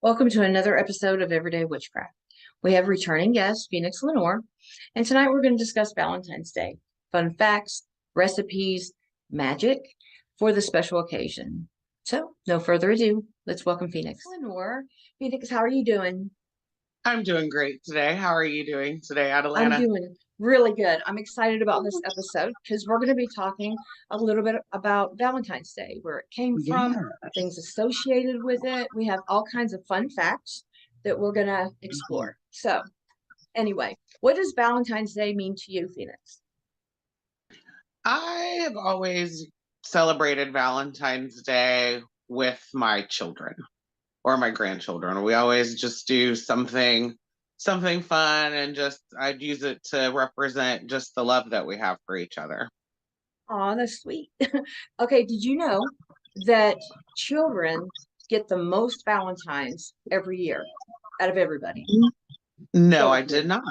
Welcome to another episode of Everyday Witchcraft. We have returning guest, Phoenix LeNoir, and tonight we're going to discuss Valentine's Day, fun facts, recipes, magic for the special occasion. So, no further ado, let's welcome Phoenix. LeNoir, Phoenix, how are you doing? I'm doing great today. How are you doing today, I'm Atalanta? doing really good. I'm excited about this episode because we're going to be talking a little bit about Valentine's Day, where it came from, Yes. things associated with it. We have all kinds of fun facts that we're going to Mhm. explore. So, anyway, what does Valentine's Day mean to you, Phoenix? I have always celebrated Valentine's Day with my children or my grandchildren. We always just do something fun and just I'd use it to represent just the love that we have for each other. Oh, that's sweet. Okay, did you know that children get the most Valentines every year out of everybody? No, I Children did do. not.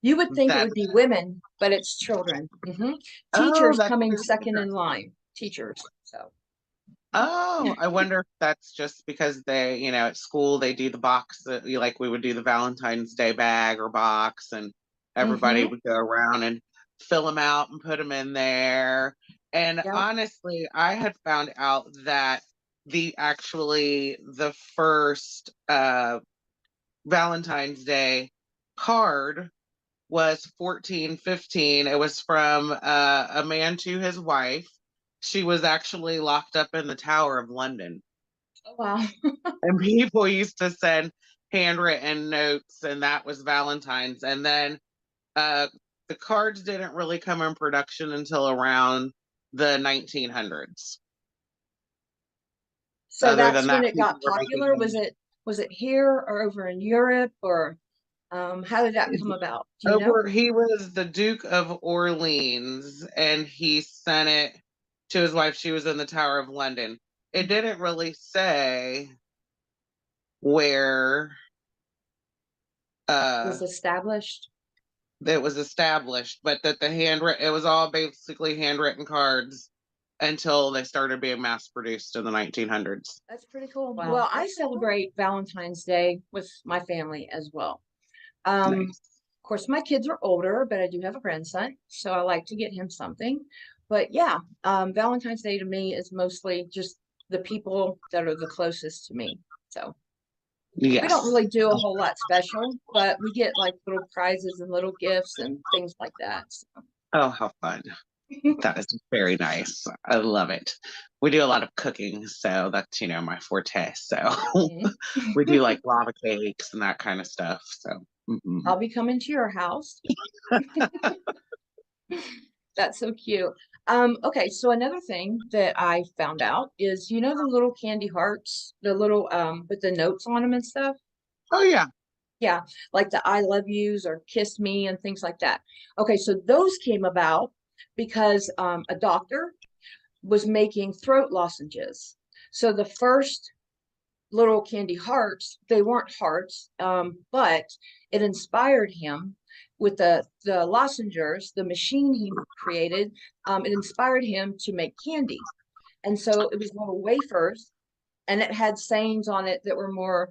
You would think it That would be women, but it's children. oh, Teachers that's coming very second in interesting. line. Teachers. So, Oh, I wonder if that's just because at school they do the box that like we would do the Valentine's Day bag or box, and everybody hmm would go around and fill them out and put them in there. And Yep. honestly, I had found out that the first Valentine's Day card was 1415. It was from a man to his wife. She was actually locked up in the Tower of London. Oh, wow. And people used to send handwritten notes, and that was Valentine's. And then uh, the cards didn't really come in production until around the 1900s. So Other that's than when that, it people got were making popular. them Was it here or over in Europe or how did that come about? Do you know? over. He was the Duke of Orleans, and he sent it to his wife. She was in the Tower of London. It didn't really say where Was uh established? that was established, but that the handwritten it was all basically handwritten cards until they started being mass produced in the 1900s. That's pretty cool. Wow, Well, I that's cool. celebrate Valentine's Day with my family as well. Nice. Of course, my kids are older, but I do have a grandson, so I like to get him something. But yeah, Valentine's Day to me is mostly just the people that are the closest to me. So we don't Yes. really do a whole lot special, but we get like little prizes and little gifts and things like that. So. Oh, how fun. That is very nice. I love it. We do a lot of cooking, so that's my forte. So Mhm. we do like lava cakes and that kind of stuff. So I'll be coming to your house. That's so cute. Okay, so another thing that I found out is the little candy hearts, the little with the notes on them and stuff. oh yeah. Yeah, like the I love yous or kiss me and things like that. Okay, so those came about because a doctor was making throat lozenges. So the first little candy hearts, they weren't hearts, but it inspired him with the lozengers, the machine he created. It inspired him to make candy, and so it was little wafers, and it had sayings on it that were more,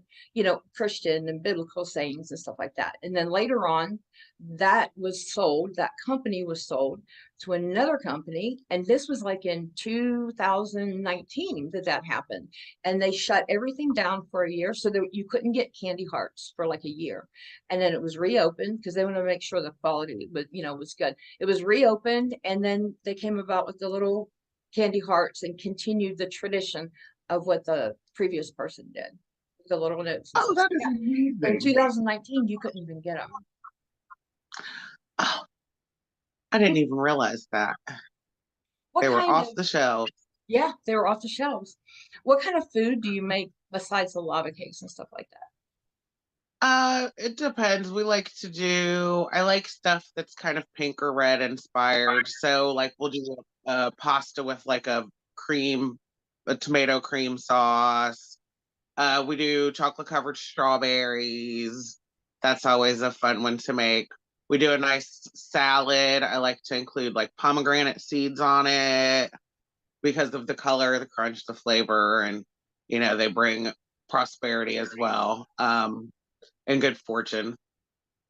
Christian and biblical sayings and stuff like that. And then later on, that company was sold to another company. And this was like in 2019 that happened. And they shut everything down for a year so that you couldn't get candy hearts for like a year. And then it was reopened because they wanted to make sure the quality was good. It was reopened, and then they came about with the little candy hearts and continued the tradition of what the previous person did, the little notes and Oh, stuff. So that is yeah, in amazing. 2019, you couldn't even get them. Oh, I didn't even realize that. What They were kind of, off the shelves. yeah, they were off the shelves. What kind of food do you make besides the lava cakes and stuff like that? It depends. I like stuff that's kind of pink or red inspired. So like we'll do a pasta with like a tomato cream sauce. We do chocolate covered strawberries. That's always a fun one to make. We do a nice salad. I like to include like pomegranate seeds on it because of the color, the crunch, the flavor, and they bring prosperity as well, and good fortune.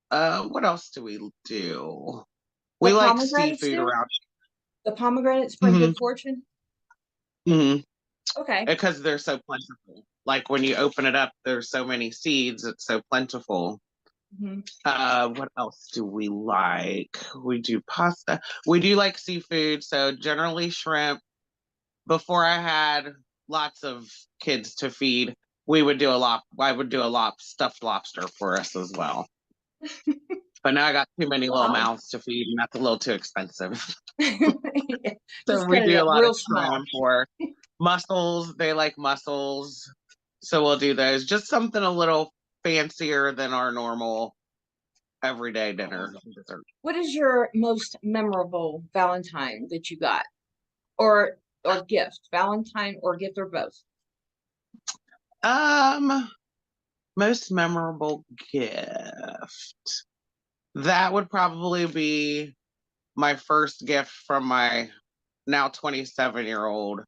What else do we do? The We like pomegranates seafood do? around. The pomegranates bring Hmm. good fortune? Hmm. Okay. Because they're so plentiful. Like when you open it up, there's so many seeds. It's so plentiful. Hmm. What else do we like? We do pasta. We do like seafood, so generally shrimp. Before I had lots of kids to feed, we would do a lot. I would do a lot stuffed lobster for us as well. But now I got too many little Wow. mouths to feed, and that's a little too expensive. Yeah, So just we cut it do a up lot of real small. shrimp or mussels. They like mussels, so we'll do those. Just something a little fancier than our normal everyday dinner and dessert. What is your most memorable Valentine that you got? Or gift? Valentine or gift or both? Um, Most memorable gift. That would probably be my first gift from my now 27-year-old.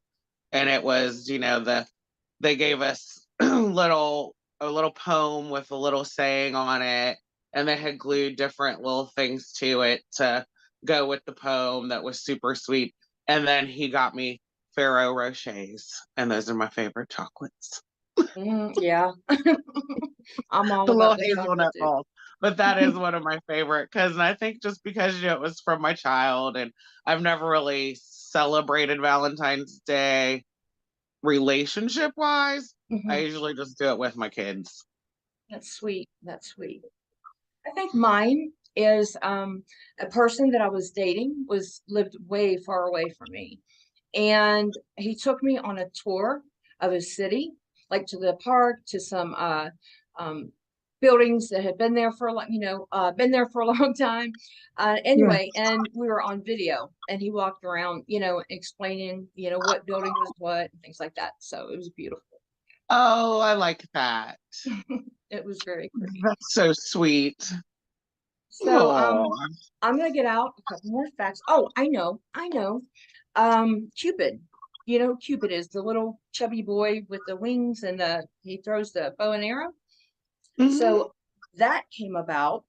And it was, they gave us a little poem with a little saying on it, and they had glued different little things to it to go with the poem that was super sweet. And then he got me Ferrero Rochers, and those are my favorite chocolates. Yeah. I'm all The little about the chocolate hazelnut too. balls. But that is one of my favorite because I think just because it was from my child, and I've never really celebrated Valentine's Day relationship wise. I Hmm. usually just do it with my kids. That's sweet. That's sweet. I think mine is a person that I was dating was lived way far away from me. And he took me on a tour of his city, like to the park, to some um buildings that had been there for a long, been there for a long time. Yeah. Anyway, and we were on video and he walked around, explaining, what building was what and things like that. So it was beautiful. Oh, I like that. It was very pretty. That's so sweet. So Oh, I'm gonna get out a couple more facts. Oh, I know. Cupid. You know who Cupid is the little chubby boy with the wings and he throws the bow and arrow. hmm. So that came about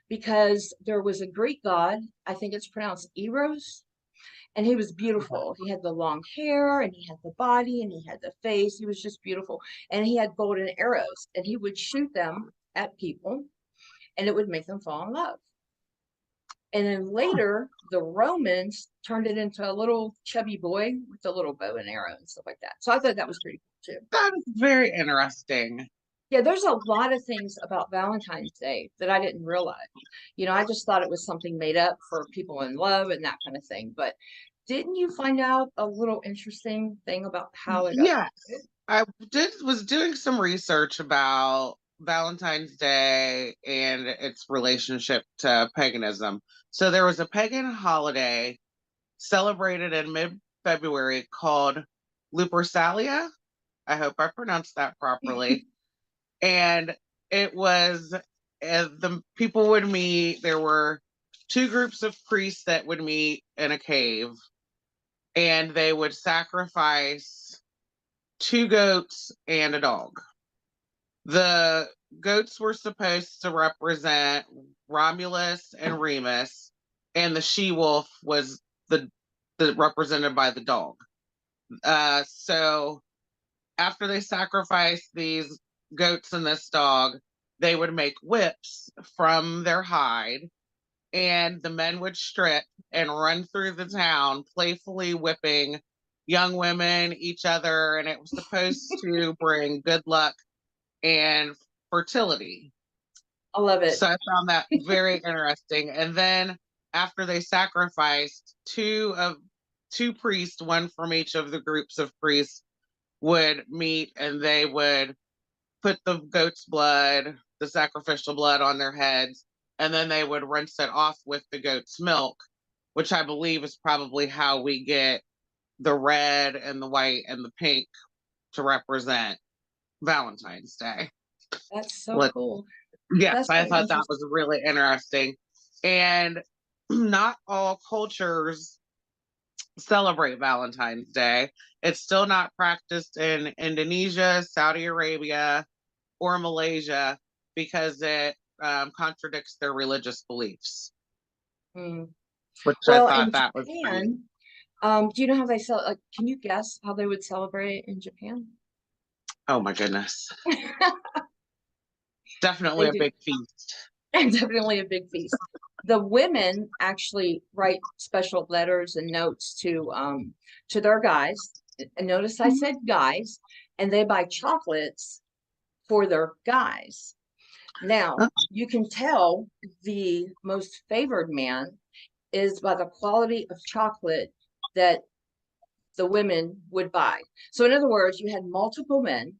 because there was a Greek god, I think it's pronounced Eros, and he was beautiful. He had the long hair and he had the body and he had the face. He was just beautiful. And he had golden arrows and he would shoot them at people and it would make them fall in love. And then later, the Romans turned it into a little chubby boy with a little bow and arrow and stuff like that. So I thought that was pretty cool too. That is very interesting. Yeah, there's a lot of things about Valentine's Day that I didn't realize. I just thought it was something made up for people in love and that kind of thing. But didn't you find out a little interesting thing about how it got Yes, started? I was doing some research about Valentine's Day and its relationship to paganism. So there was a pagan holiday celebrated in mid-February called Lupercalia. I hope I pronounced that properly. And it was the people would meet. There were two groups of priests that would meet in a cave, and they would sacrifice two goats and a dog. The goats were supposed to represent Romulus and Remus, and the she wolf was the represented by the dog. So after they sacrificed these goats and this dog, they would make whips from their hide, and the men would strip and run through the town, playfully whipping young women, each other, and it was supposed to bring good luck and fertility. I love it. So I found that very interesting. And then after they sacrificed two priests, one from each of the groups of priests, would meet and they would put the goat's blood, the sacrificial blood on their heads, and then they would rinse it off with the goat's milk, which I believe is probably how we get the red and the white and the pink to represent Valentine's Day. That's so Let cool. Yes, That's I very thought that interesting. was really interesting. And not all cultures celebrate Valentine's Day. It's still not practiced in Indonesia, Saudi Arabia, or Malaysia because it contradicts their religious beliefs, Hmm. which I Well, thought in that was pretty. Japan, do you know how they like, can you guess how they would celebrate in Japan? Oh my goodness. Definitely They a do. big feast. Definitely a big feast. The women actually write special letters and notes to their guys. And notice I said guys, and they buy chocolates for their guys. Now, you can tell the most favored man is by the quality of chocolate that the women would buy. So in other words, you had multiple men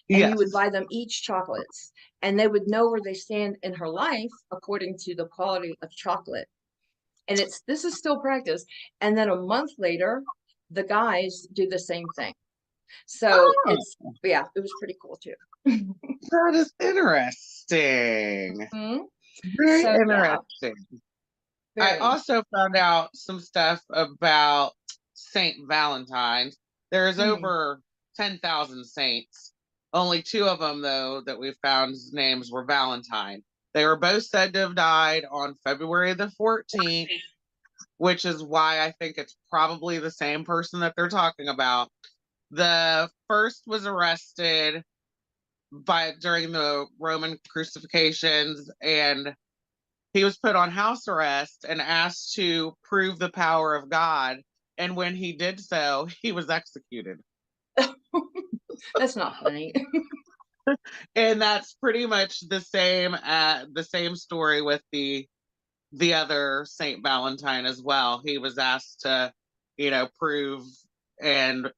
and you would Yes. buy them each chocolates, and they would know where they stand in her life according to the quality of chocolate. And this is still practice. And then a month later, the guys do the same thing. So Oh, it's, yeah, it was pretty cool too. that is interesting. Mhm. Very So yeah, interesting. I very. also found out some stuff about Saint Valentine's. There's Mm. over 10,000 saints. Only two of them, though, that we found names were Valentine. They were both said to have died on February the 14th, which is why I think it's probably the same person that they're talking about. The first was arrested during the Roman crucifixions, and he was put on house arrest and asked to prove the power of God. And when he did so, he was executed. That's not funny. And that's pretty much the same story with the other Saint Valentine as well. He was asked to, prove, and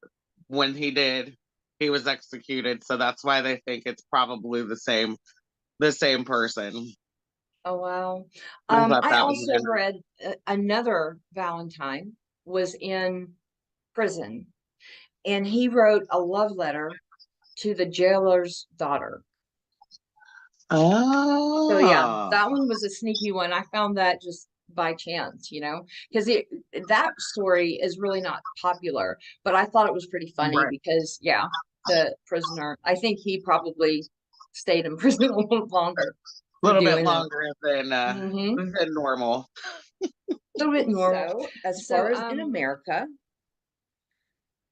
when he did, he was executed. So that's why they think it's probably the same person. Oh, wow. I thought I that was also interesting. read another Valentine was in prison, and he wrote a love letter to the jailer's daughter. So yeah, Oh, that one was a sneaky one. I found that just by chance, because that story is really not popular, but I thought it was pretty funny right. because yeah, the prisoner, I think he probably stayed in prison a little longer A for little bit doing that. longer than Mm-hmm. than normal. A little bit normal. So, As so far as in America,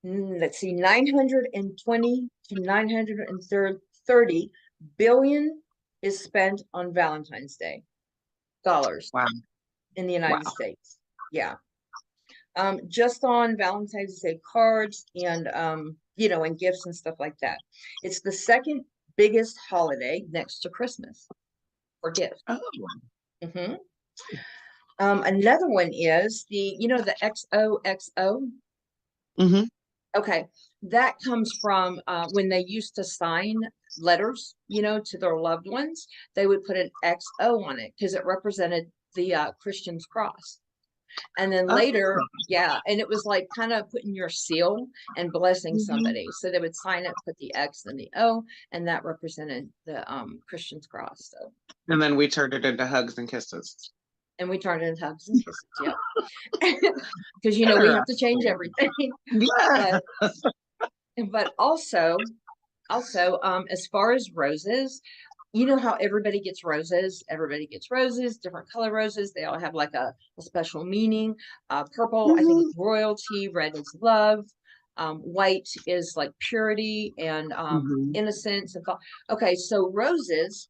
let's see, 920 to 930 billion is spent on Valentine's Day dollars Wow. in the Wow. United States. Yeah. Just on Valentine's Day cards and and gifts and stuff like that. It's the second biggest holiday next to Christmas for gifts. Oh. Hmm. Another one is the XOXO. Mm-hmm. Okay, that comes from when they used to sign letters, to their loved ones. They would put an XO on it because it represented the Christian's cross. And then Oh. later, yeah, and it was like kind of putting your seal and blessing Mm-hmm. somebody. So they would sign it, put the X and the O, and that represented the Christian's cross. So, And then we turned it into hugs and kisses. and we turned it into hugs and kisses. Yep. Because we have to change Interesting. everything. Yeah. But also as far as roses, how everybody gets roses. Everybody gets roses, different color roses. They all have like a special meaning. Purple, I think, Mm-hmm. is royalty. Red is love. White is like purity and Mm-hmm. innocence and thought. Okay, so roses,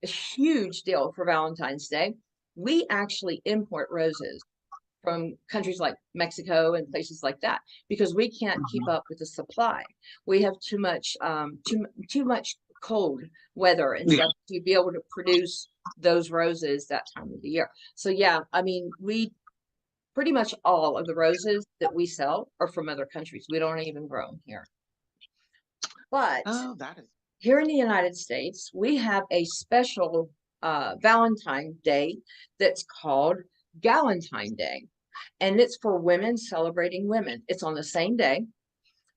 a huge deal for Valentine's Day. We actually import roses from countries like Mexico and places like that because we can't keep up with the supply. We have too much cold weather and Yeah. stuff to be able to produce those roses that time of the year. So yeah, I mean, we pretty much all of the roses that we sell are from other countries. We don't even grow them here. But Oh, that is. here in the United States, we have a special Valentine Day that's called Galentine Day. And it's for women celebrating women. It's on the same day,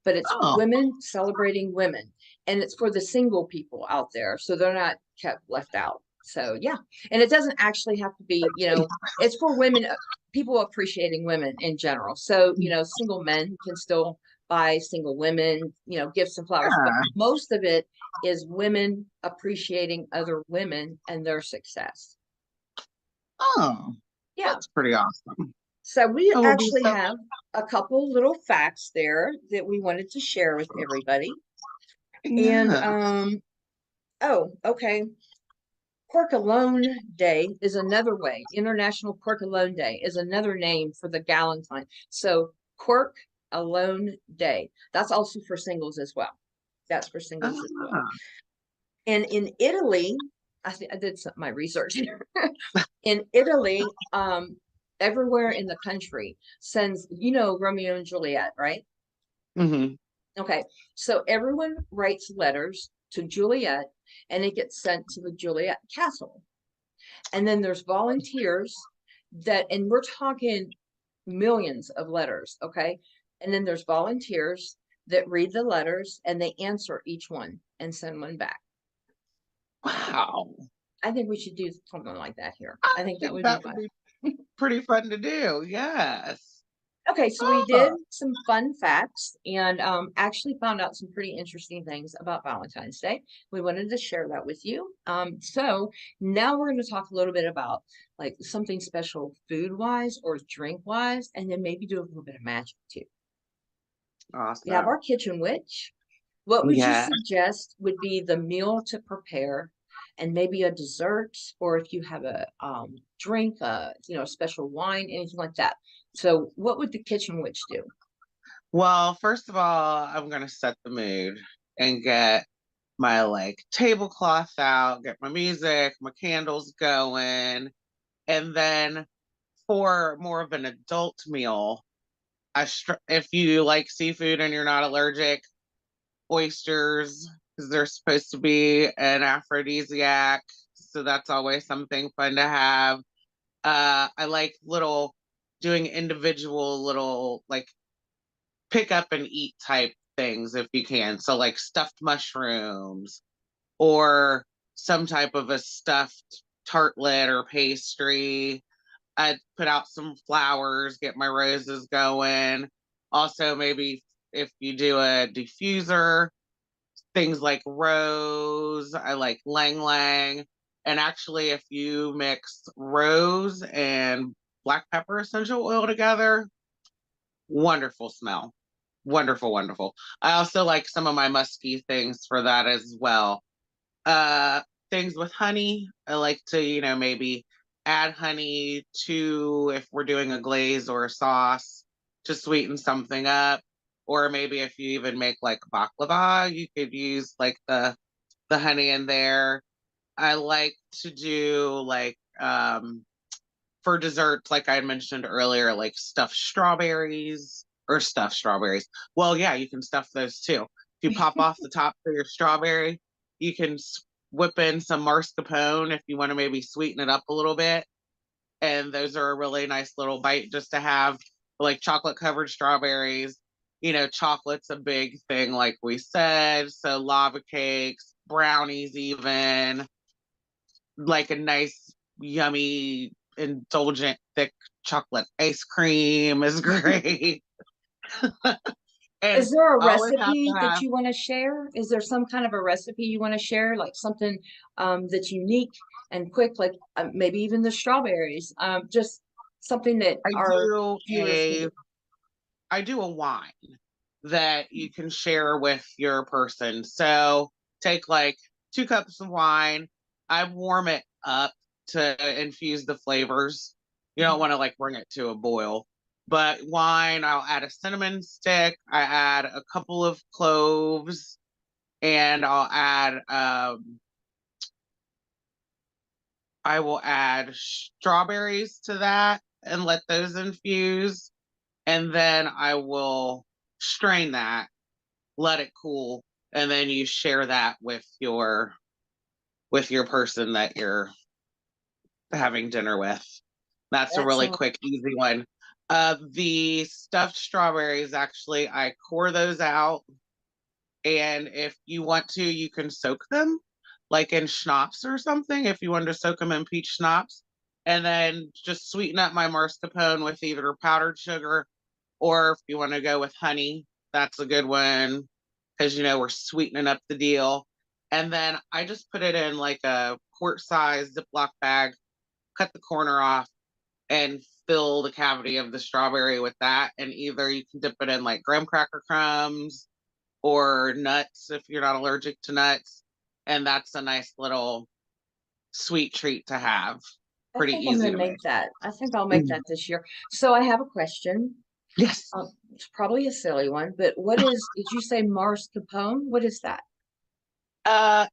but it's Oh. women celebrating women. And it's for the single people out there. So they're not kept left out. So yeah, and it doesn't actually have to be, it's for women, people appreciating women in general. So, single men can still buy single women, gifts and flowers, but Yeah. most of it is women appreciating other women and their success. Oh, Yeah. that's pretty awesome. So we I will be actually so. have a couple little facts there that we wanted to share with everybody. And Yeah. oh, okay. Pork Alone Day is another way. International Pork Alone Day is another name for the Valentine. So Pork Alone Day. That's also for singles as well. That's for singles as well. Ah. And in Italy, I did my research here. In Italy, everywhere in the country sends, Romeo and Juliet, right? Mm-hmm. Okay, so everyone writes letters to Juliet and it gets sent to the Juliet Castle. And then there's volunteers and we're talking millions of letters, okay? And then there's volunteers that read the letters and they answer each one and send one back. Wow. I think we should do something like that here. I I think that think would be that would fun. be pretty fun to do. Yes. Okay, so we did Oh, some fun facts and actually found out some pretty interesting things about Valentine's Day. We wanted to share that with you. So now we're going to talk a little bit about like something special food wise or drink wise, and then maybe do a little bit of magic too. We have awesome. our kitchen witch. What would you Yeah. suggest would be the meal to prepare and maybe a dessert, or if you have a drink, a special wine, anything like that. So what would the kitchen witch do? Well, first of all, I'm gonna set the mood and get my like tablecloth out, get my music, my candles going, and then for more of an adult meal, if you like seafood and you're not allergic, oysters, because they're supposed to be an aphrodisiac, so that's always something fun to have. I like doing individual little like pick up and eat type things if you can. So like stuffed mushrooms or some type of a stuffed tartlet or pastry. I'd put out some flowers, get my roses going. Also, maybe if you do a diffuser, things like rose, I like lang lang. And actually, if you mix rose and black pepper essential oil together, wonderful smell. Wonderful, wonderful. I also like some of my musky things for that as well. Uh, Things with honey. I like to, maybe add honey to if we're doing a glaze or a sauce to sweeten something up. Or maybe if you even make like baklava, you could use like the honey in there. I like to do like for desserts, like I mentioned earlier, like stuffed strawberries or stuffed strawberries. Well, yeah, you can stuff those too. If you pop off the top for your strawberry, you can whip in some mascarpone if you want to maybe sweeten it up a little bit. And those are a really nice little bite just to have, like chocolate covered strawberries. Chocolate's a big thing, like we said. So lava cakes, brownies, even like a nice, yummy, indulgent, thick chocolate ice cream is great. And Is there a I always have recipe to that have, you want to share? Is there some kind of a recipe you want to share, like something that's unique and quick, like maybe even the strawberries, just something that I our do viewers can do? a wine that you can share with your person. So take like 2 cups of wine. I warm it up to infuse the flavors. You don't Mhm. want to like bring it to a boil. But wine, I'll add a cinnamon stick. I add a couple of cloves, and I will add strawberries to that and let those infuse. And then I will strain that, let it cool, and then you share that with your person that you're having dinner with. That's a That really sounds quick, easy one. The stuffed strawberries, actually, I core those out, and if you want to, you can soak them. like in schnapps or something, if you wanted to soak them in peach schnapps, and then just sweeten up my mascarpone with either powdered sugar, or if you want to go with honey, that's a good one because we're sweetening up the deal. And then I just put it in like a quart size Ziploc bag, cut the corner off, and fill the cavity of the strawberry with that. And either you can dip it in like graham cracker crumbs or nuts if you're not allergic to nuts. And that's a nice little sweet treat to have. I Pretty think I'm easy going to to make make. that. I think I'll make that this year. So I have a question. Yes. It's probably a silly one, but did you say mascarpone? What is that?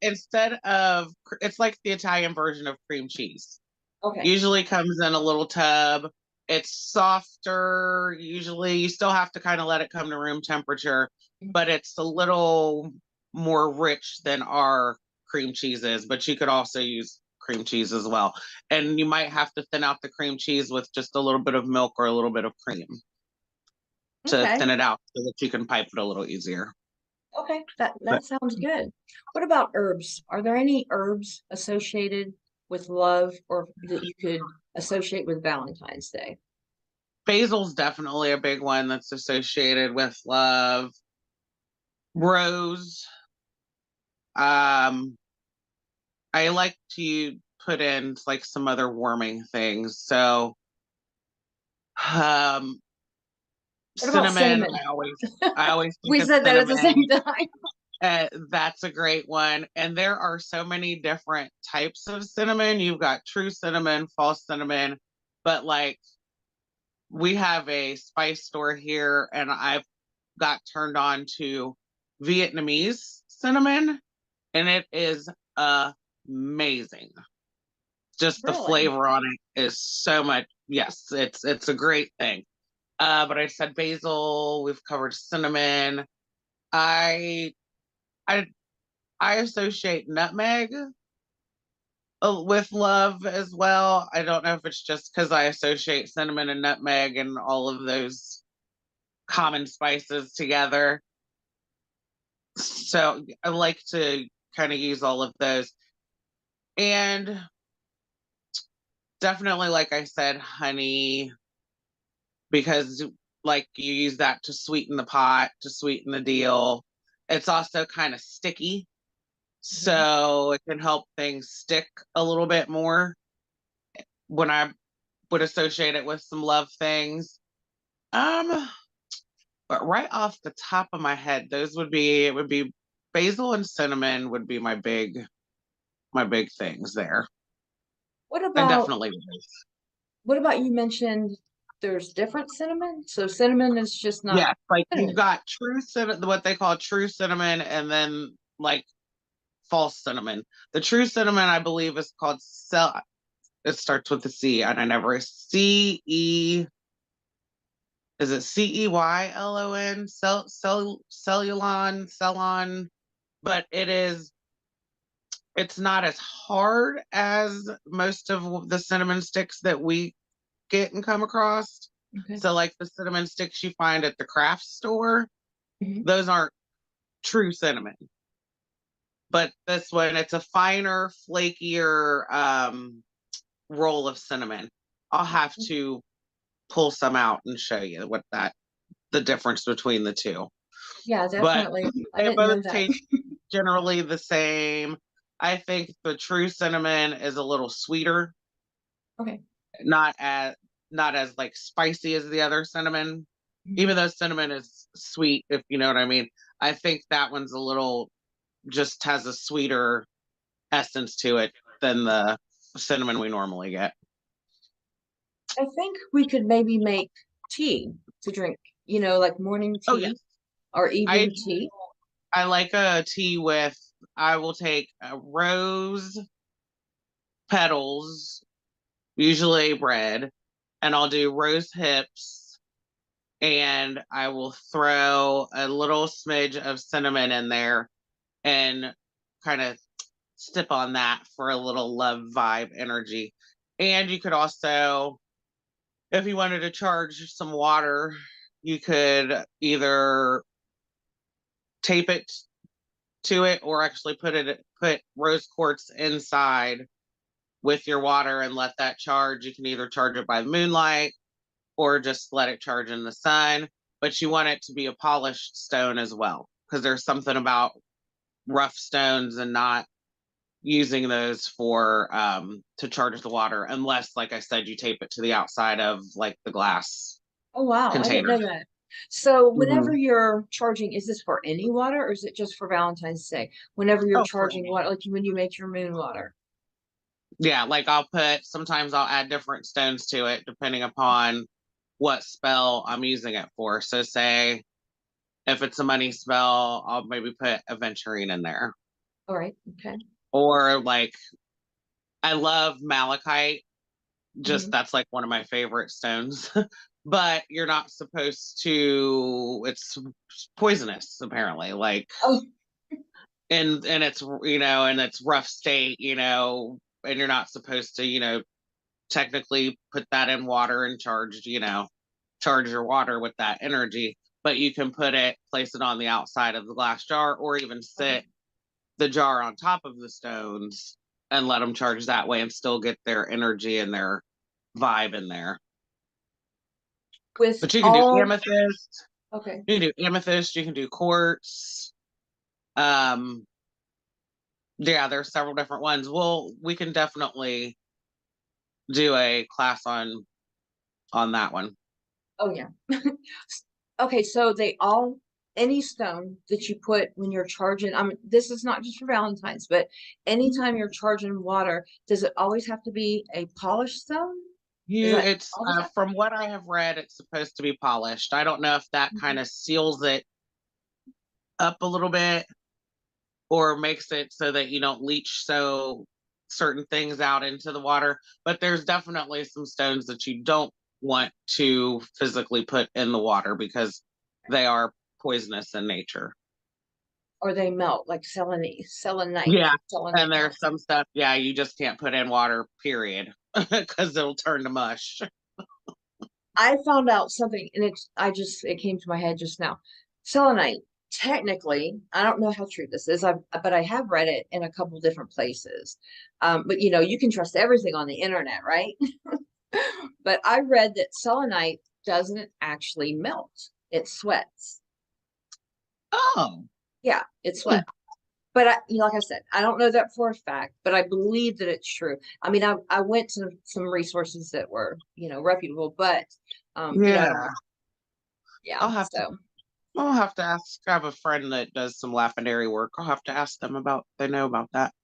Instead of, it's like the Italian version of cream cheese. Okay. Usually comes in a little tub. It's softer. Usually you still have to kind of let it come to room temperature, but it's a little more rich than our cream cheese is, but you could also use cream cheese as well. And you might have to thin out the cream cheese with just a little bit of milk or a little bit of cream to Okay. thin it out so that you can pipe it a little easier. Okay. That But that sounds good. What about herbs? Are there any herbs associated with love or that you could associate with Valentine's Day? basil's definitely a big one that's associated with love. Rose. Um, I like to put in like some other warming things. So, um, What about cinnamon. cinnamon? I always think We of said that at the same cinnamon. time. That's a great one. And there are so many different types of cinnamon. You've got true cinnamon, false cinnamon, but like we have a spice store here, and I've got turned on to Vietnamese cinnamon, and it is amazing. Just the Really? flavor on it is so much. Yes, it's a great thing. But I said basil. We've covered cinnamon. I I I associate nutmeg with love as well. I don't know if it's just because I associate cinnamon and nutmeg and all of those common spices together. So I like to kind of use all of those. And definitely, like I said, honey, because like you use that to sweeten the pot, to sweeten the deal. It's also kind of sticky, Mhm. so it can help things stick a little bit more when I would associate it with some love things. Um, but right off the top of my head, those would be it would be basil and cinnamon would be my big things there. What And about definitely rose. you mentioned there's different cinnamon? So cinnamon is just not Yeah, like you've cinnamon. got true cinnamon, what they call true cinnamon, and then like false cinnamon. The true cinnamon, I believe, is called cell. It starts with a C, and I never CE. Is it CEYLON? Cellulon. But it is. It's not as hard as most of the cinnamon sticks that we get and come across. Okay. So, like the cinnamon sticks you find at the craft store, Mhm. those aren't true cinnamon. But this one, it's a finer, flakier roll of cinnamon. I'll have to pull some out and show you what the difference between the two. Yeah, But definitely. I they didn't know both that. taste generally the same. I think the true cinnamon is a little sweeter, Okay. not as not as like spicy as the other cinnamon. Mhm. Even though cinnamon is sweet, if you know what I mean. I think that one's a little just has a sweeter essence to it than the cinnamon we normally get. I think we could maybe make tea to drink, like morning Oh yes, tea or I evening do. tea. I like a tea with. I will take a rose petals, usually red, and I'll do rose hips, and I will throw a little smidge of cinnamon in there and kind of sip on that for a little love vibe energy. And you could also, if you wanted to charge some water, you could either tape it to it, or actually put rose quartz inside with your water and let that charge. You can either charge it by moonlight or just let it charge in the sun, but you want it to be a polished stone as well, because there's something about rough stones and not using those for to charge the water, unless, like I said, you tape it to the outside of like the glass Oh, wow. I didn't container. know that. So Hmm. whenever you're charging, is this for any water or is it just for Valentine's Day? Whenever you're Oh, for charging any. water, like when you make your moon water. Yeah, like sometimes I'll add different stones to it depending upon what spell I'm using it for. So say if it's a money spell, I'll maybe put aventurine in there. All right. Okay. Or like I love malachite, just Hmm. that's like one of my favorite stones. But you're not supposed to, it's poisonous apparently. Like Oh, and it's in its rough state, and you're not supposed to, technically put that in water and charge your water with that energy, but you can place it on the outside of the glass jar, or even okay. sit the jar on top of the stones and let them charge that way and still get their energy and their vibe in there. With But you can do all, amethyst, okay. you can do quartz. Um, yeah, there's several different ones. We can definitely do a class on that one. Oh, yeah. Okay. So any stone that you put when you're charging, this is not just for Valentine's, but anytime you're charging water, does it always have to be a polished stone? Is that It's all the time? from what I have read, it's supposed to be polished. I don't know if that kind Mhm. of seals it up a little bit or makes it so that you don't leach certain things out into the water. But there's definitely some stones that you don't want to physically put in the water because they are poisonous in nature. Or they melt like selenite. Yeah. And Selenite there's melts. some stuff, yeah, you just can't put in water, period, because it'll turn to mush. I found out something, and it came to my head just now. Selenite, technically, I don't know how true this is, but I have read it in a couple different places. But you can trust everything on the internet, right? But I read that selenite doesn't actually melt; it sweats. Oh. Yeah, it sweats. But like I said, I don't know that for a fact, but I believe that it's true. I mean, I went to some resources that were, reputable, but I don't, Yeah. yeah. I'll have to So I'll have to ask. I have a friend that does some lapidary work. I'll have to ask them about they know about that.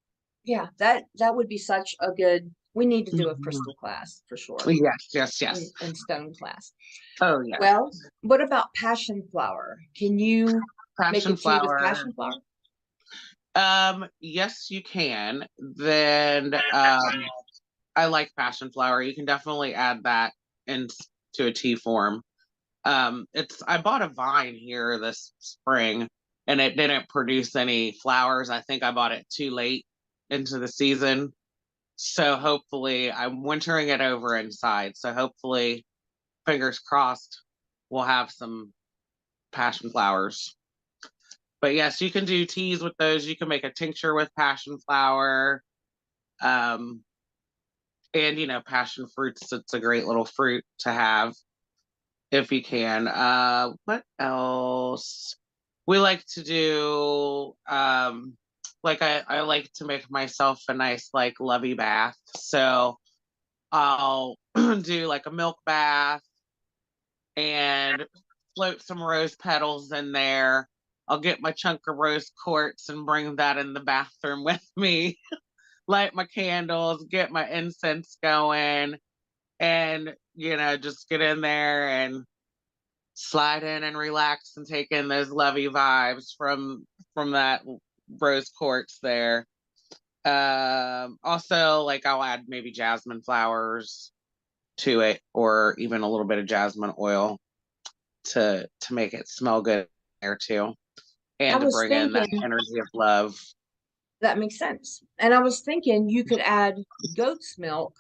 yeah, that would be such a good. We need to do a Mhm. crystal class for sure, Yes, yes, yes. and stone class. Oh yeah. Well, what about passion flower? Can you make a Passion tea with flower. passion flower? Yes, you can. Then I like passion flower. You can definitely add that into a tea form. It's I bought a vine here this spring and it didn't produce any flowers. I think I bought it too late into the season. So hopefully I'm wintering it over inside. So hopefully, fingers crossed, we'll have some passion flowers. But yes, you can do teas with those. You can make a tincture with passion flower. Um, and passion fruits, it's a great little fruit to have if you can. What else? We like to do like I like to make myself a nice like lovey bath. So I'll do like a milk bath and float some rose petals in there. I'll get my chunk of rose quartz and bring that in the bathroom with me, light my candles, get my incense going, and just get in there and slide in and relax and take in those lovey vibes from that rose quartz there. Also, like I'll add maybe jasmine flowers to it, or even a little bit of jasmine oil to make it smell good there too, I and to was bring in that thinking energy of love. that makes sense, and I was thinking you could add goat's milk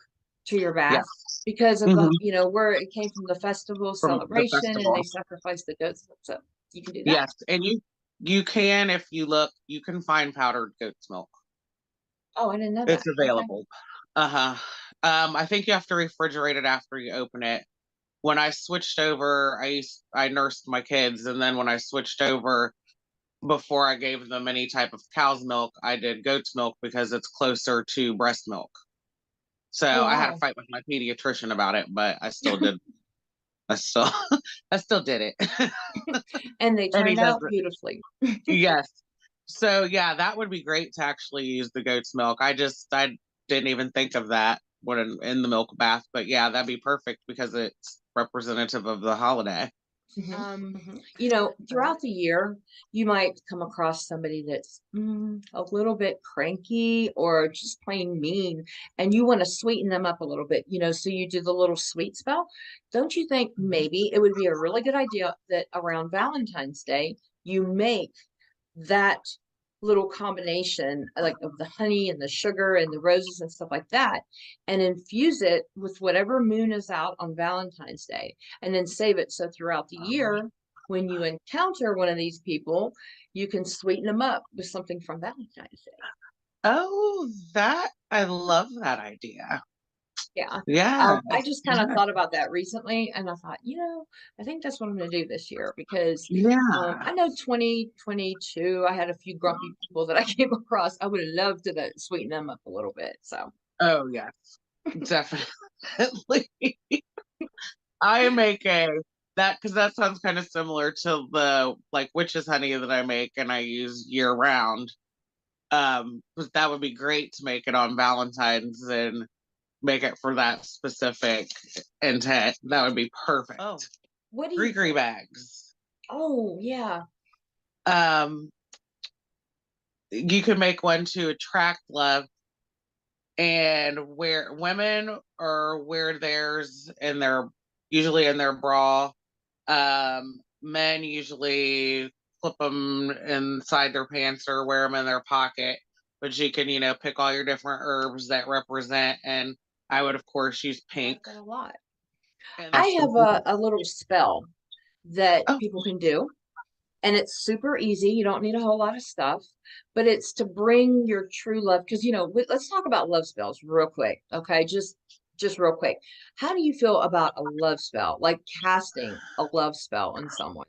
to your bath Yes. because of Hmm. where it came from the festival From the celebration, and festival. they sacrificed the goats. So you can do that. Yes, and You can, if you look, you can find powdered goat's milk. Oh, I didn't know It's that. Okay. available. Uh-huh. I think you have to refrigerate it after you open it. When I switched over, I nursed my kids, and then when I switched over, before I gave them any type of cow's milk, I did goat's milk because it's closer to breast milk. So Oh, I had a wow. fight with my pediatrician about it, but I still did. I still, I still did it. And they And he turned does out it. beautifully. Yes. So yeah, that would be great to actually use the goat's milk. I didn't even think of that when in the milk bath, but yeah, that'd be perfect because it's representative of the holiday. Mhm, Um, mhm. Throughout the year, you might come across somebody that's a little bit cranky or just plain mean, and you want to sweeten them up a little bit, so you do the little sweet spell. Don't you think maybe it would be a really good idea that around Valentine's Day, you make that little combination like of the honey and the sugar and the roses and stuff like that, and infuse it with whatever moon is out on Valentine's Day, and then save it so throughout the year when you encounter one of these people, you can sweeten them up with something from Valentine's Day. oh, that I love that idea. Yeah. Yeah, I just kind of yeah, thought about that recently, and I thought, I think that's what I'm going to do this year because yeah. I know 2022, I had a few grumpy people that I came across. I would have loved to sweeten them up a little bit. So, Oh yes, definitely. I make a that because that sounds kind of similar to the like witch's honey that I make and I use year round. But that would be great to make it on Valentine's and make it for that specific intent. That would be perfect. Oh, what do you Gree think? bags. Oh, yeah. Um, you can make one to attract love and where women or wear theirs in their usually in their bra. Men usually flip them inside their pants or wear them in their pocket, but you can pick all your different herbs that represent, and I would of course use I pink like that a lot. and I have vegetables. a little spell that Oh, people can do, and it's super easy. You don't need a whole lot of stuff, but it's to bring your true love. Because let's talk about love spells real quick, okay? Just real quick. How do you feel about a love spell, like casting a love spell on someone?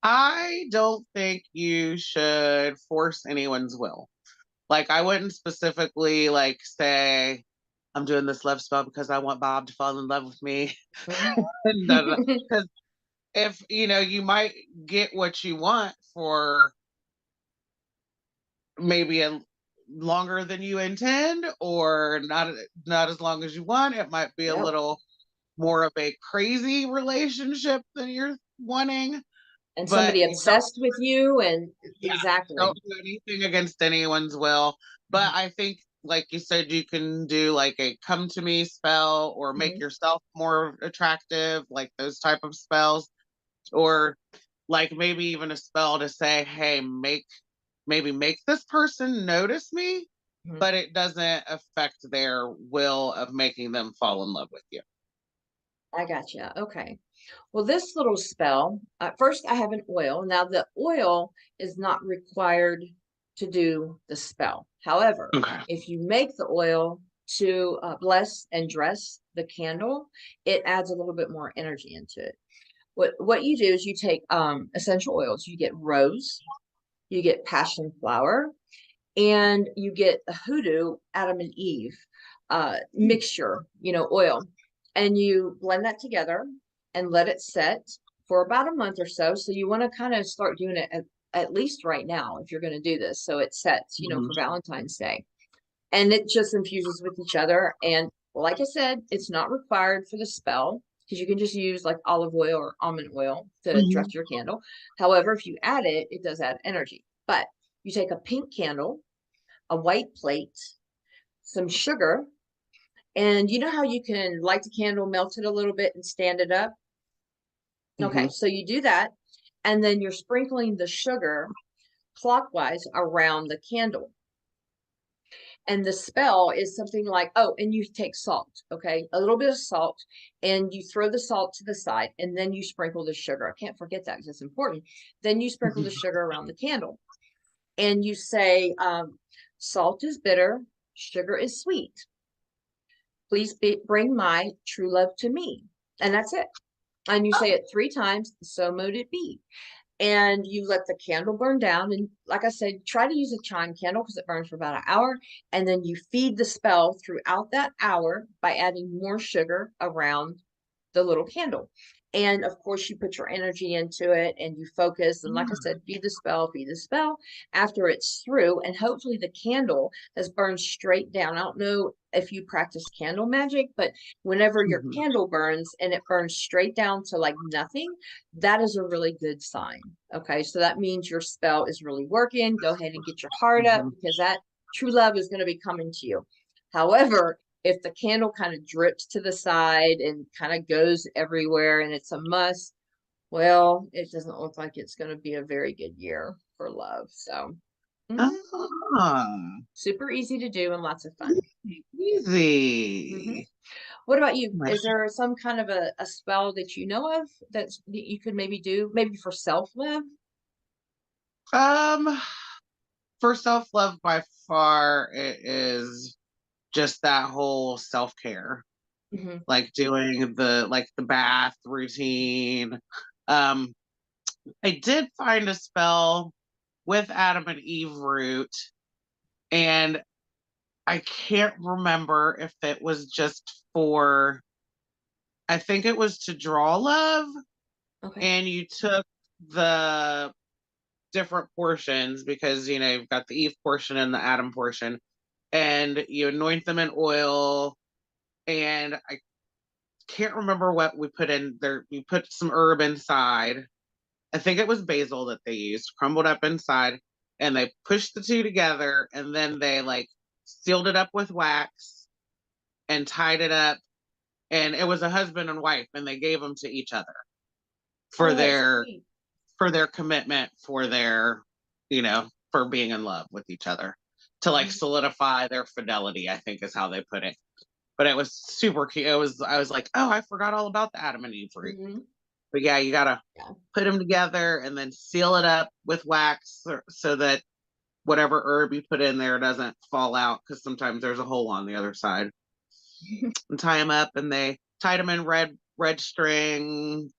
I don't think you should force anyone's will. Like I wouldn't specifically like say I'm doing this love spell because I want Bob to fall in love with me. Mhm. Because if you might get what you want for maybe a longer than you intend, or not as long as you want. It might be a Yep. little more of a crazy relationship than you're wanting. And But somebody you don't, obsessed with you, and yeah, exactly. don't do anything against anyone's will. But I think, like you said, you can do like a come to me spell or make Mhm. yourself more attractive, like those type of spells, or like maybe even a spell to say, hey, maybe make this person notice me, Mhm. but it doesn't affect their will of making them fall in love with you. I gotcha. Okay. Well, this little spell, first I have an oil. Now, the oil is not required to do the spell. However, Okay. if you make the oil to bless and dress the candle, it adds a little bit more energy into it. What you do is you take essential oils. You get rose, you get passion flower, and you get a hoodoo Adam and Eve mixture, oil, and you blend that together and let it set for about a month or so. So you want to kind of start doing it at least right now if you're going to do this. So it sets, Mhm. for Valentine's Day, and it just infuses with each other. And like I said, it's not required for the spell because you can just use like olive oil or almond oil to dress Mhm. your candle. However, if you add it, it does add energy. But you take a pink candle, a white plate, some sugar, and you know how you can light the candle, melt it a little bit, and stand it up? Okay, Mhm. so you do that, and then you're sprinkling the sugar clockwise around the candle. And the spell is something like, oh, and you take salt, okay, a little bit of salt, and you throw the salt to the side, and then you sprinkle the sugar. I can't forget that because it's important. Then you sprinkle the sugar around the candle, and you say, salt is bitter, sugar is sweet. Please bring my true love to me. And that's it. And you say it 3 times, so mote it be. And you let the candle burn down. And like I said, try to use a chime candle because it burns for about an hour. And then you feed the spell throughout that hour by adding more sugar around the little candle. And of course, you put your energy into it and you focus. And like I said, feed the spell, feed the spell after it's through. And hopefully, the candle has burned straight down. I don't know if you practice candle magic, but whenever your candle burns and it burns straight down to like nothing, that is a really good sign. Okay, so that means your spell is really working. Go ahead and get your heart up because that true love is going to be coming to you. However, if the candle kind of drips to the side and kind of goes everywhere and it's a must, well, it doesn't look like it's going to be a very good year for love. So, super easy to do and lots of fun. Easy. What about you? Is there some kind of a spell that you know of that you could maybe do, maybe for self-love? For self-love, by far, it is just that whole self-care, like doing the bath routine. I did find a spell with Adam and Eve root, and I can't remember if it was just for, I think it was to draw love. Okay. And you took the different portions because, you've got the Eve portion and the Adam portion, and you anoint them in oil. And I can't remember what we put in there. You put some herb inside. I think it was basil that they used, crumbled up inside, and they pushed the two together, and then they like sealed it up with wax and tied it up. And it was a husband and wife, and they gave them to each other for their commitment, for their, for being in love with each other, to like solidify their fidelity, I think is how they put it. But it was super cute. I was like, oh, I forgot all about the Adam and Eve fruit. But yeah, you gotta put them together and then seal it up with wax so that whatever herb you put in there doesn't fall out, because sometimes there's a hole on the other side. And tie them up, and they tied them in red string,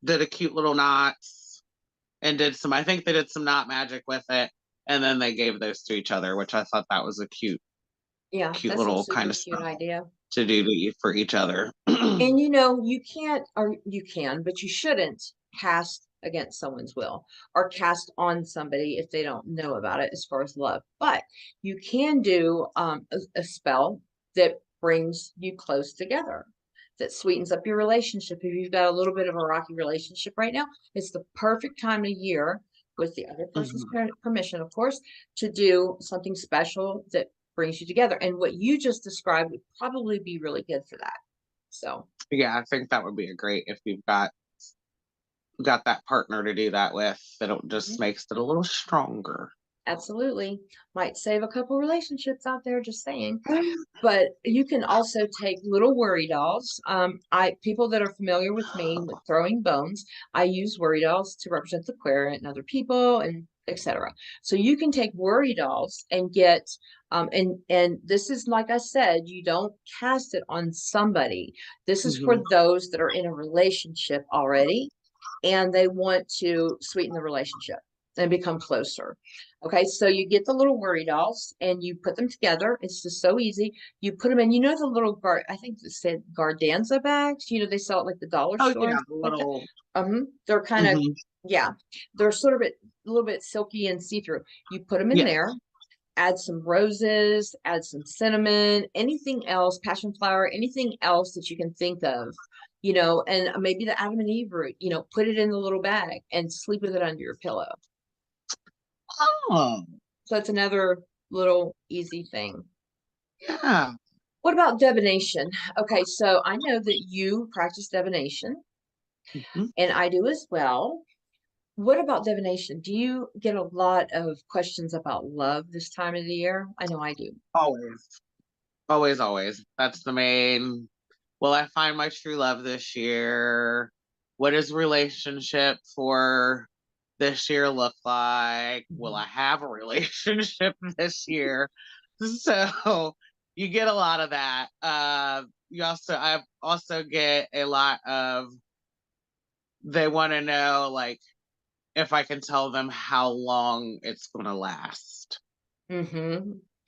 did a cute little knots, and I think they did some knot magic with it, and then they gave those to each other, which I thought that was a cute little kind of cute stuff idea to do for each other. And you can't, or you can, but you shouldn't cast against someone's will or cast on somebody if they don't know about it as far as love. But you can do a spell that brings you close together, that sweetens up your relationship. If you've got a little bit of a rocky relationship right now, it's the perfect time of year, with the other person's permission, of course, to do something special that brings you together. And what you just described would probably be really good for that. So yeah, I think that would be a great, if you've got that partner to do that with, that it just makes it a little stronger. Absolutely. Might save a couple relationships out there, just saying. But you can also take little worry dolls. People that are familiar with me with throwing bones, I use worry dolls to represent the querent and other people and etc. So you can take worry dolls and get and this is, like I said, you don't cast it on somebody. This is for those that are in a relationship already and they want to sweeten the relationship and become closer. Okay, so you get the little worry dolls and you put them together. It's just so easy. You put them in, the little I think they said Gardanza bags. They sell it like the dollar store. Yeah, the little. They're kind of they're sort of a little bit silky and see-through. You put them in there, add some roses, add some cinnamon, anything else, passion flower, anything else that you can think of, and maybe the Adam and Eve root, put it in the little bag and sleep with it under your pillow. Oh. So it's another little easy thing. Yeah. What about divination? Okay, so I know that you practice divination, and I do as well. What about divination? Do you get a lot of questions about love this time of the year? I know I do. Always, always, always. That's the main. Will I find my true love this year? What does relationship for this year look like? Will Mhm. I have a relationship this year? So you get a lot of that. I also get a lot of, they want to know like if I can tell them how long it's going to last,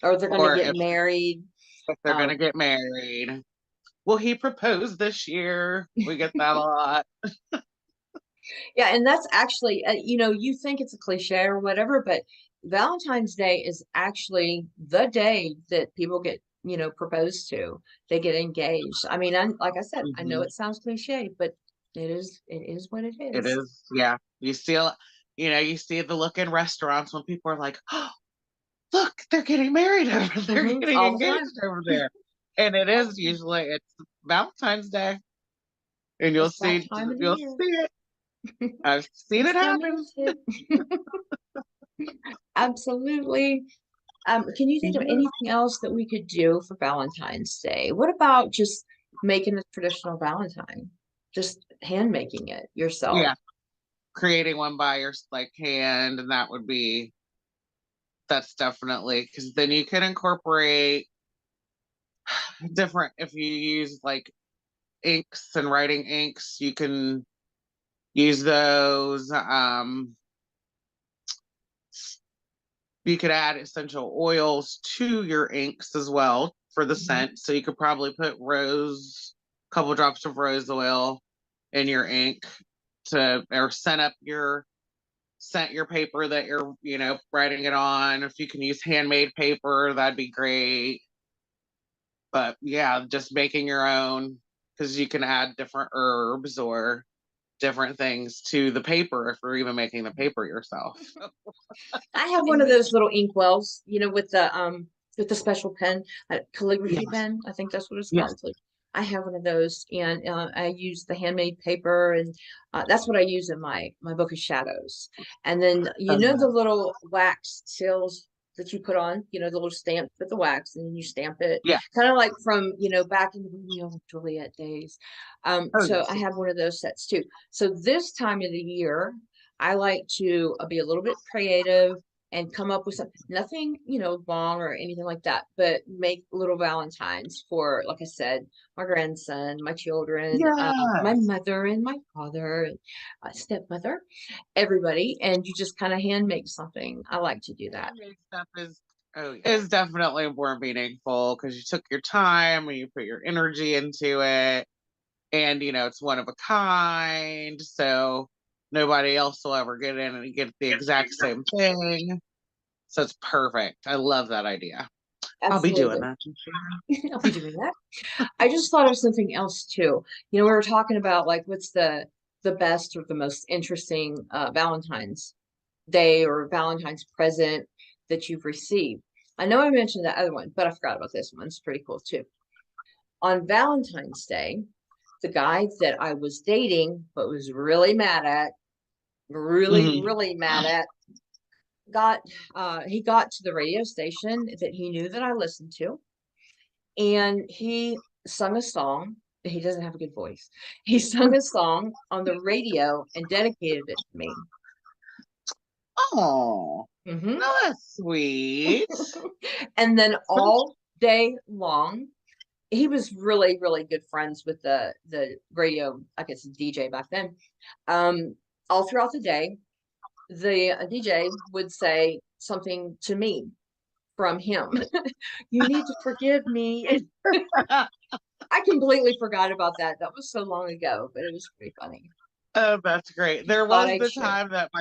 Or they're going to or get married. if they're going Um, to get married. Will he propose this year? We get that a lot. yeah, and that's actually, you think it's a cliche or whatever, but Valentine's Day is actually the day that people get, proposed to. They get engaged. I mean, like I said, I know Mhm. it sounds cliche, but it is what it It is. is, yeah. You see the look in restaurants when people are like, "Oh, look, they're getting married over, they're getting All the time. engaged over there," and it All is the time. usually it's Valentine's Day, and It's that time of the you'll year. see it. I've seen it It's happen. romantic. Absolutely. Can you think of Yeah, anything else that we could do for Valentine's Day? What about just making a traditional Valentine? Just hand making it yourself. yeah. Creating one by your like hand, and that's definitely because then you can incorporate different. If you use like inks and writing inks, you can use those. You could add essential oils to your inks as well for the Mhm. scent. So you could probably put couple drops of rose oil in your ink to, or scent up your paper that you're, writing it on. If you can use handmade paper, that'd be great. But yeah, just making your own, because you can add different herbs or different things to the paper if you're even making the paper yourself. I have one of those little ink wells, with the special pen, calligraphy Yes, pen. I think that's what it's called. yes. It's like I have one of those, and I use the handmade paper, and that's what I use in my book of shadows. And then the little wax seals that you put on, the little stamp with the wax, and then you stamp it, Yeah. kind of like from back in the Romeo and Juliet days. Oh, So yes. I have one of those sets too. So this time of the year, I like to be a little bit creative and come up with nothing, long or anything like that, but make little Valentines for, like I said, my grandson, my children, my Yes. mother and my father, and stepmother, everybody. And you just kind of hand make something. I like to do that. Handmade stuff is definitely more meaningful because you took your time and you put your energy into it, and it's one of a kind, so nobody else will ever get in and get the exact same thing. So it's perfect. I love that idea. I'll be doing Absolutely. that. I'll be doing that. I just thought of something else too. We were talking about like what's the best or the most interesting Valentine's Day or Valentine's present that you've received. I know I mentioned that other one, but I forgot about this one. It's pretty cool too. On Valentine's Day, the guy that I was dating but was really mad at, really, Mhm. really mad at, got he got to the radio station that he knew that I listened to, and he sung a song. He doesn't have a good voice. He sung a song on the radio and dedicated it to me. Oh, Hmm. no, that's sweet. And then all day long, he was really, really good friends with the radio, I guess DJ back then. All throughout the day, the DJ would say something to me from him. You need to forgive me. I completely forgot about that. That was so long ago, but it was pretty funny. Oh, that's great. There Thought was I'd the share. time that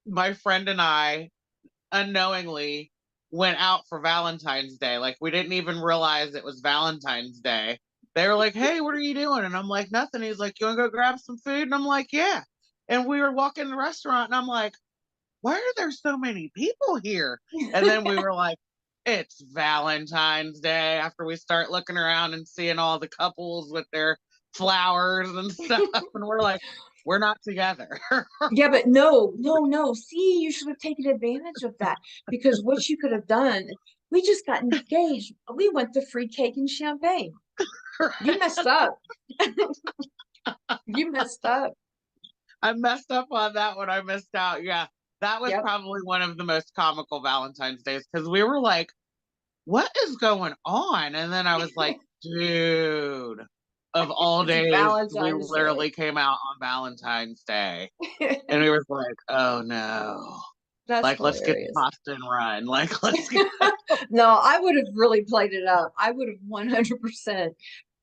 my friend and I unknowingly went out for Valentine's Day. Like we didn't even realize it was Valentine's Day. They were like, "Hey, what are you doing?" And I'm like, "Nothing." He's like, "You want to go grab some food?" And I'm like, "Yeah." And we were walking the restaurant, and I'm like, "Why are there so many people here?" And then we were like, "It's Valentine's Day." After we start looking around and seeing all the couples with their flowers and stuff, and we're like, We're not together. Yeah, but no, no, no. See, you should have taken advantage of that because what you could have done, we just got engaged. We went to free cake and champagne. You messed up. You messed up. I messed up on that one. I missed out. Yeah. That was Yep. probably one of the most comical Valentine's days because we were like, what is going on? And then I was like, dude, of all It's days, we Valentine's Day. literally came out on Valentine's Day. And we were like, oh no. That's Like, let's get the hilarious. pasta and run. Like, let's get No, I would have really played it up. I would have 100%.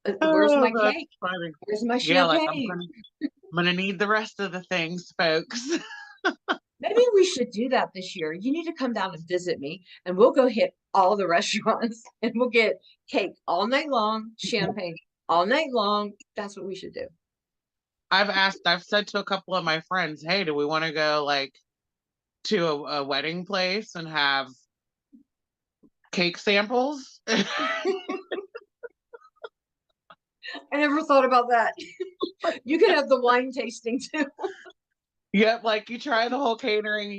Where's oh, my that's cake? funny. Where's my Yeah, like champagne? I'm gonna need the rest of the things, folks. Maybe we should do that this year. You need to come down and visit me, and we'll go hit all the restaurants and we'll get cake all night long, champagne all night long. That's what we should do. I've said to a couple of my friends, hey, do we want to go like to a wedding place and have cake samples? I never thought about that. You could have the wine tasting too. Yep, like you try the whole catering,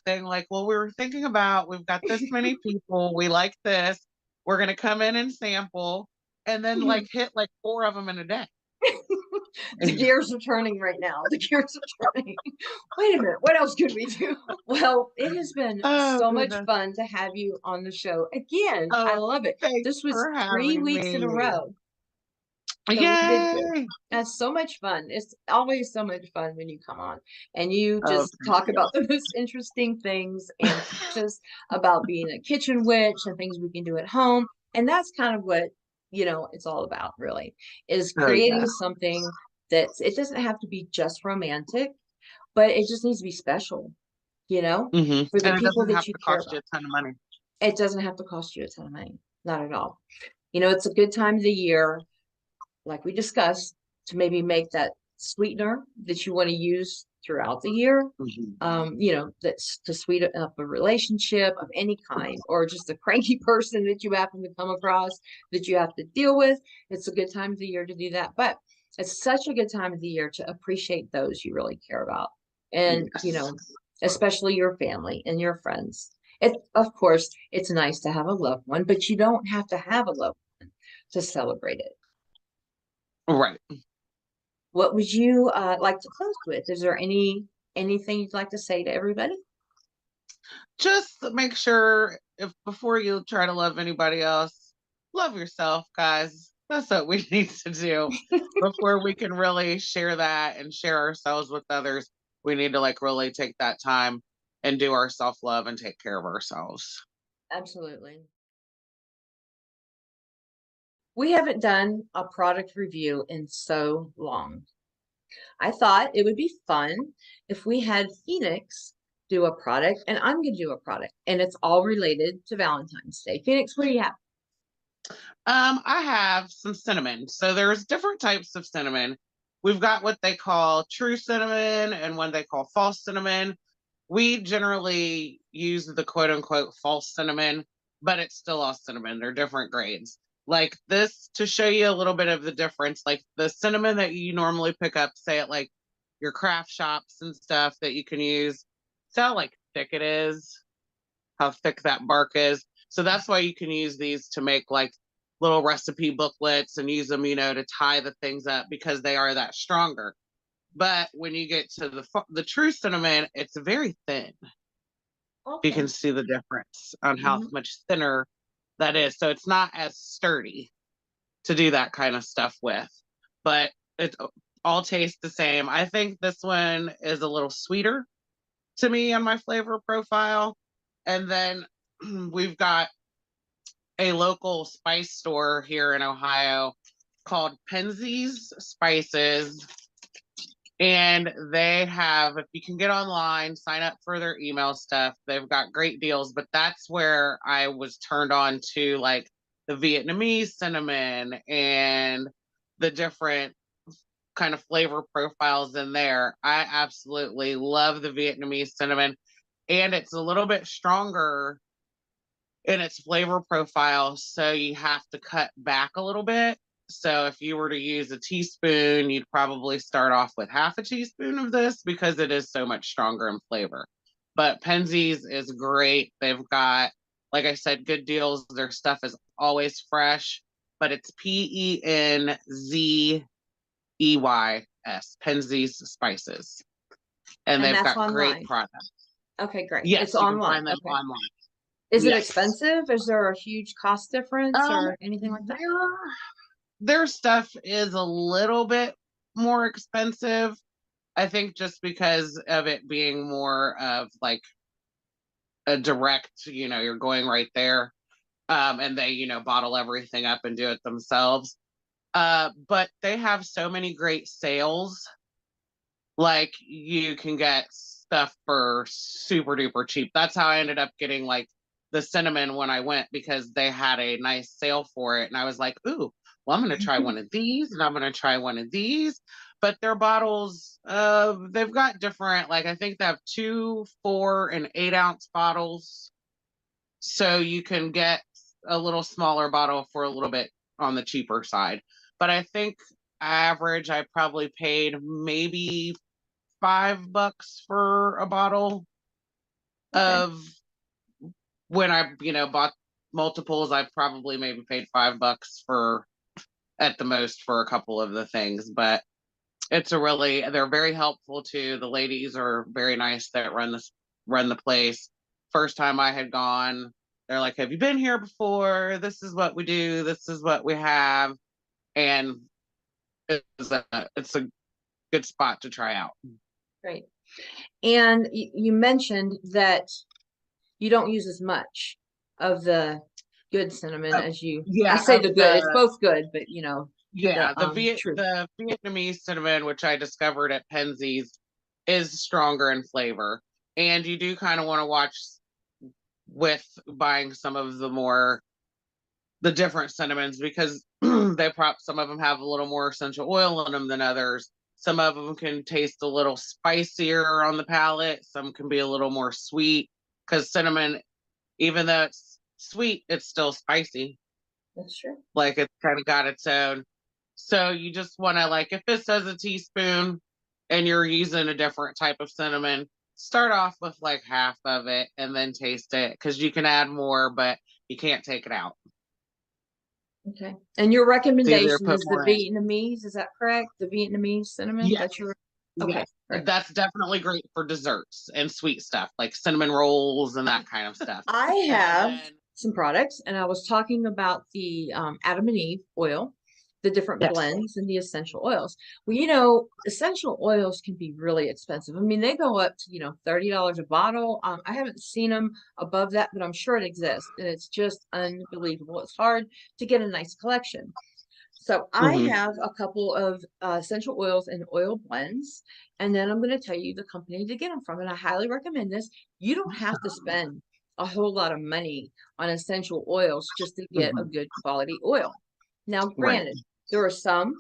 thing. Like, well, we were thinking about we've got this many people, we like this. We're gonna come in and sample, and then like hit like four of them in a day. The gears are turning right now. The gears are turning. Wait a minute. What else could we do? Well, it has been Oh so much goodness. fun to have you on the show again. I Oh, love it. thanks This was for 3 weeks in a having row. me. So we did good. Yay! That's so much fun. It's always so much fun when you come on and you Oh, just talk about the most interesting things and teach us about being a kitchen witch and things we can do at home. And that's kind of what, it's all about, really, is oh creating yeah. something that's, it doesn't have to be just romantic, but it just needs to be special, for the And it people doesn't that have you to care cost you about. a ton of money. It doesn't have to cost you a ton of money. Not at all. It's a good time of the year, like we discussed, to maybe make that sweetener that you want to use throughout the year. Mhm. That's to sweeten up a relationship of any kind, or just a cranky person that you happen to come across that you have to deal with. It's a good time of the year to do that. But it's such a good time of the year to appreciate those you really care about. And, Yes. especially your family and your friends. Of course, it's nice to have a loved one, but you don't have to have a loved one to celebrate it. Right. What would you like to close with? Is there anything you'd like to say to everybody? Just make sure if before you try to love anybody else, love yourself, guys. That's what we need to do before we can really share that and share ourselves with others. We need to like really take that time and do our self-love and take care of ourselves. Absolutely. We haven't done a product review in so long. I thought it would be fun if we had Phoenix do a product and I'm going to do a product, and it's all related to Valentine's Day. Phoenix, what do you have? I have some cinnamon. So there's different types of cinnamon. We've got what they call true cinnamon and one they call false cinnamon. We generally use the quote unquote false cinnamon, but it's still all cinnamon. They're different grades. Like this, to show you a little bit of the difference, like the cinnamon that you normally pick up, say at like your craft shops and stuff that you can use. See how like thick it is, how thick that bark is. So that's why you can use these to make like little recipe booklets and use them, to tie the things up because they are that stronger. But when you get to the true cinnamon, it's very thin. You Okay. can see the difference on how Hmm. much thinner that is. So it's not as sturdy to do that kind of stuff with, but it all tastes the same. I think this one is a little sweeter to me on my flavor profile. And then we've got a local spice store here in Ohio called Penzies Spices. And they have, if you can get online, sign up for their email stuff. They've got great deals, but that's where I was turned on to like the Vietnamese cinnamon and the different kind of flavor profiles in there. I absolutely love the Vietnamese cinnamon, and it's a little bit stronger in its flavor profile, so you have to cut back a little bit So if you were to use a teaspoon, you'd probably start off with half a teaspoon of this because it is so much stronger in flavor. But Penzeys is great. They've got, like I said, good deals. Their stuff is always fresh, but it's Penzeys, Penzeys Spices. And And they've that's got great online. products. Okay, great. It's Yes, you can online. find them Okay. online. Is it Yes. expensive? Is there a huge cost difference Um, or anything like that? their stuff is a little bit more expensive. I think just because of it being more of like a direct, you're going right there. And they, bottle everything up and do it themselves. But they have so many great sales. Like you can get stuff for super duper cheap. That's how I ended up getting like the cinnamon when I went because they had a nice sale for it. And I was like, ooh, well, I'm going to try one of these and I'm going to try one of these. But their bottles, they've got different, like I think they have 2, 4, and 8 ounce bottles. So you can get a little smaller bottle for a little bit on the cheaper side. But I think average, I probably paid maybe $5 for a bottle Okay. of when I, bought multiples, I probably maybe paid $5 for at the most for a couple of the things, but they're very helpful too. The ladies are very nice that run the place. First time I had gone, they're like, have you been here before? This is what we do. This is what we have. And it's a good spot to try out. Great. And you mentioned that you don't use as much of the good cinnamon Oh, as I yeah, say the good, it's both good, but yeah, the true. the Vietnamese cinnamon, which I discovered at Penzeys, is stronger in flavor. And you do kind of want to watch with buying some of the different cinnamons because some of them have a little more essential oil in them than others. Some of them can taste a little spicier on the palate. Some can be a little more sweet because cinnamon, even though it's sweet, it's still spicy. That's true. Like it's kind of got its own. So you just want to, like, if it says a teaspoon and you're using a different type of cinnamon, start off with like half of it and then taste it because you can add more, but you can't take it out. Okay. And your It's easier to recommendation put is the more in. Vietnamese, is that correct? The Vietnamese cinnamon? Yes, That's your okay, yes. great. That's definitely great for desserts and sweet stuff like cinnamon rolls and that kind of stuff. I And have then, some products, and I was talking about the Adam and Eve oil, the different yes. blends, and the essential oils. Well, essential oils can be really expensive. I mean, they go up to, $30 a bottle. I haven't seen them above that, but I'm sure it exists, and it's just unbelievable. It's hard to get a nice collection. So I Hmm. have a couple of essential oils and oil blends, and then I'm going to tell you the company to get them from. And I highly recommend this. You don't have to spend a whole lot of money on essential oils just to get a Hmm. good quality oil. Now, Right. granted, there are some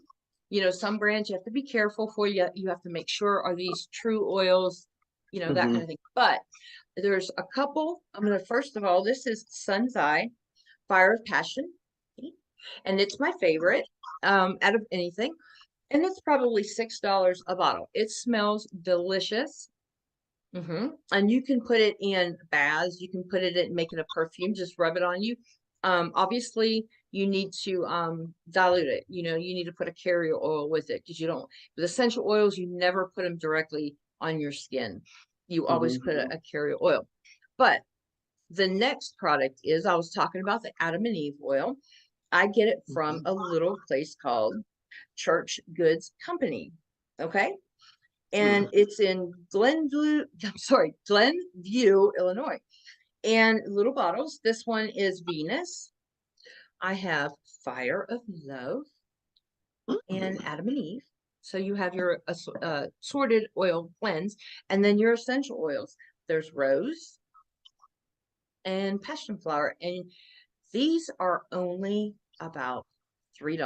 brands you have to be careful for. You have to make sure, are these true oils, that kind Hmm. of thing. But there's a couple. I'm going to, first of all, this is Sun's Eye Fire of Passion, and it's my favorite out of anything. And it's probably $6 a bottle. It smells delicious. And you can put it in baths. You can put it in, make it a perfume, just rub it on you. Obviously, you need to dilute it. You need to put a carrier oil with it because with essential oils, you never put them directly on your skin. You always Hmm. put a carrier oil. But the next product is, I was talking about the Adam and Eve oil. I get it from a little place called Church Goods Company. Okay. And it's in Glenview, Illinois. And little bottles. This one is Venus. I have Fire of Love and Adam and Eve. So you have your sorted oil blends, and then your essential oils. There's rose and passion flower. And these are only about $3,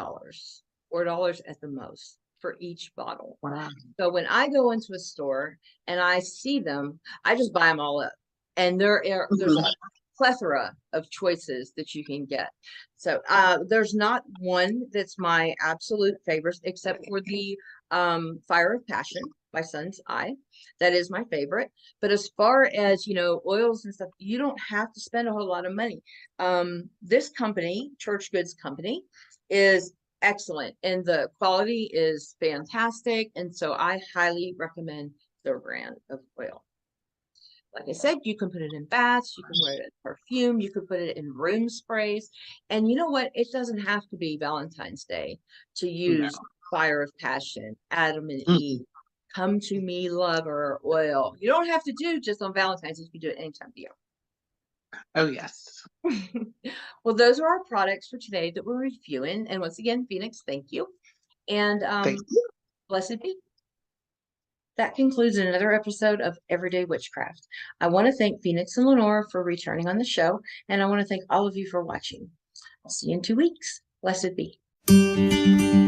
$4 at the most for each bottle. Wow. So when I go into a store and I see them, I just buy them all up. And there's a plethora of choices that you can get. So there's not one that's my absolute favorite, except for the Fire of Passion by Sun's Eye. That is my favorite. But as far as, oils and stuff, you don't have to spend a whole lot of money. This company, Church Goods Company, is excellent and the quality is fantastic. And so I highly recommend their brand of oil. Like I said, you can put it in baths, you can wear it in perfume, you can put it in room sprays. And you know what? It doesn't have to be Valentine's Day to use No. Fire of Passion, Adam and Mm. Eve, Come to Me Lover oil. You don't have to do just on Valentine's, you can do it anytime of the year. Oh, yes. Well, those are our products for today that we're reviewing. And once again, Phoenix, thank you. And Thank you. blessed be. That concludes another episode of Everyday Witchcraft. I want to thank Phoenix and LeNoir for returning on the show, and I want to thank all of you for watching. I'll see you in 2 weeks. Blessed be.